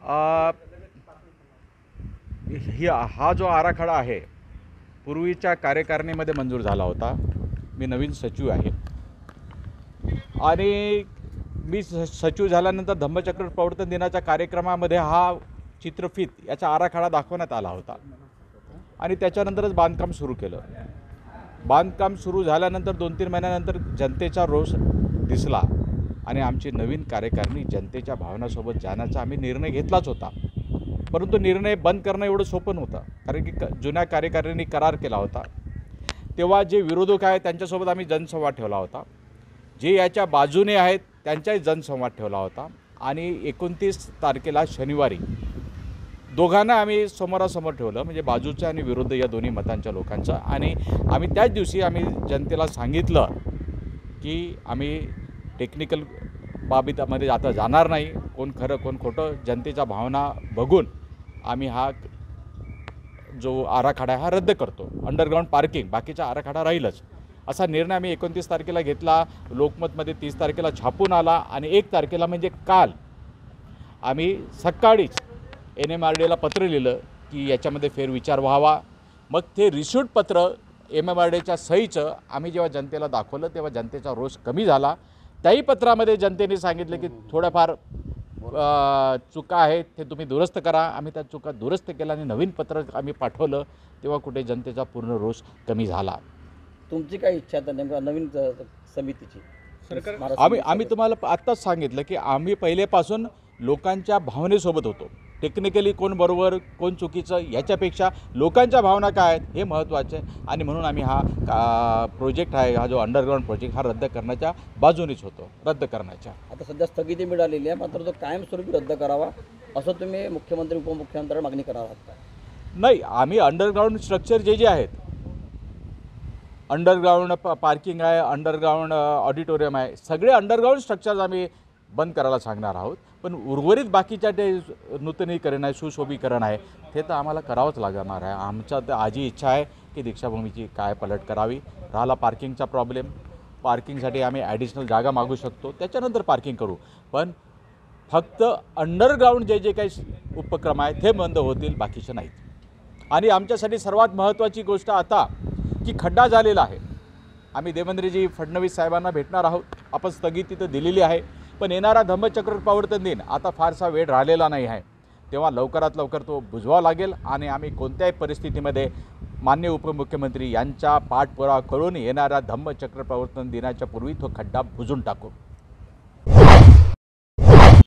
अ, हा जो आराखडा आहे पूर्वीच्या कार्यकारिणीमध्ये मंजूर झाला होता. मी नवीन सचिव आहे आणि मी सचिव झाल्यानंतर धम्मचक्र प्रवर्तन दिनाच्या कार्यक्रमामध्ये हा चित्रफित याचा आराखडा दाखवण्यात आला होता आणि त्याच्यानंतरच बांधकाम सुरू केलं. बांधकाम सुरू झाल्यानंतर 2-3 महिन्यानंतर जनतेचा रोष दिसला आणि आमची नवीन कार्यकारिणी जनतेच्या भावनासोबत जाण्याचा आम्ही निर्णय घेतलाच होता. परंतु निर्णय बंद करणं एवढं सोपं नव्हतं, कारण की जुन्या कार्यकारिणीने करार केला होता. तेव्हा जे विरोधक आहेत त्यांच्यासोबत आम्ही जनसंवाद ठेवला होता, जे याच्या बाजूने आहेत त्यांचाही जनसंवाद ठेवला होता आणि 29 तारखेला शनिवारी दोघांना आम्ही समोरासमोर ठेवलं, म्हणजे बाजूच्या आणि विरुद्ध या दोन्ही मतांच्या लोकांचं. आणि आम्ही त्याच दिवशी आम्ही जनतेला सांगितलं की आम्ही टेक्निकल बाबीमध्ये आता जाणार नाही, कोण खरं कोण खोटं, जनतेच्या भावना बघून आम्ही हा जो आराखडा हा रद्द करतो. अंडरग्राऊंड पार्किंग बाकीचा आराखडा राहीलच, असा निर्णय आम्ही 29 तारखेला घेतला. लोकमतमध्ये 30 तारखेला छापून आला आणि 1 तारखेला म्हणजे काल आम्ही सकाळीच NMRDला पत्र लिहिलं की याच्यामध्ये फेरविचार व्हावा. मग ते रिसिव्ड पत्र MMRDच्या सहीचं आम्ही जेव्हा जनतेला दाखवलं तेव्हा जनतेचा रोष कमी झाला. त्याही पत्रामध्ये जनतेने सांगितलं की थोड्याफार चुका आहेत ते तुम्ही दुरुस्त करा. आम्ही त्या चुका दुरुस्त केल्या आणि नवीन पत्र आम्ही पाठवलं तेव्हा कुठे जनतेचा पूर्ण रोष कमी झाला. तुमची काय इच्छा आहे नेमका नवीन समितीची? आम्ही तुम्हाला आत्ताच सांगितलं की आम्ही पहिलेपासून लोकांच्या भावनेसोबत होतो. टेक्निकली कोण बरोबर कोण चुकीचं याच्यापेक्षा लोकांच्या भावना काय आहेत हे महत्त्वाचं आहे आणि म्हणून आम्ही हा प्रोजेक्ट आहे, हा जो अंडरग्राऊंड प्रोजेक्ट हा रद्द करण्याच्या बाजूनेच होतो, रद्द करण्याच्या. आता सध्या स्थगिती मिळालेली आहे, मात्र तो कायमस्वरूपी रद्द करावा असं तुम्ही मुख्यमंत्री उपमुख्यमंत्र्यांना मागणी करणार आहात का? नाही, आम्ही अंडरग्राऊंड स्ट्रक्चर जे आहेत, अंडरग्राऊंड पार्किंग आहे, अंडरग्राऊंड ऑडिटोरियम आहे, सगळे अंडरग्राऊंड स्ट्रक्चर्स आम्ही बंद करायला सांगणार आहोत. पण उर्वरित बाकीच्या ते नूतनीकरण आहे, सुशोभीकरण आहे, ते तर आम्हाला करावंच लागणार आहे. आमच्या तर आजी इच्छा आहे की दीक्षाभूमीची काय पलट करावी. राहिला पार्किंगचा प्रॉब्लेम, पार्किंगसाठी आम्ही ॲडिशनल जागा मागू शकतो, त्याच्यानंतर पार्किंग करू. पण फक्त अंडरग्राऊंड जे काही उपक्रम आहेत ते बंद होतील, बाकीचे नाहीत. आणि आमच्यासाठी सर्वात महत्त्वाची गोष्ट आता की खड्डा झालेला आहे. आम्ही देवेंद्रजी फडणवीस साहेबांना भेटणार आहोत. आपण स्थगिती तर दिलेली आहे, पण येणारा धम्मचक्र प्रवर्तन दिन आता फारसा वेळ राहिलेला नाही आहे. तेव्हा लवकरात लवकर तो बुजवावा लागेल आणि आम्ही कोणत्याही परिस्थितीमध्ये माननीय उपमुख्यमंत्री यांचा पाठपुरावा करून येणाऱ्या धम्मचक्र प्रवर्तन दिनाच्या पूर्वी तो खड्डा बुजून टाकू.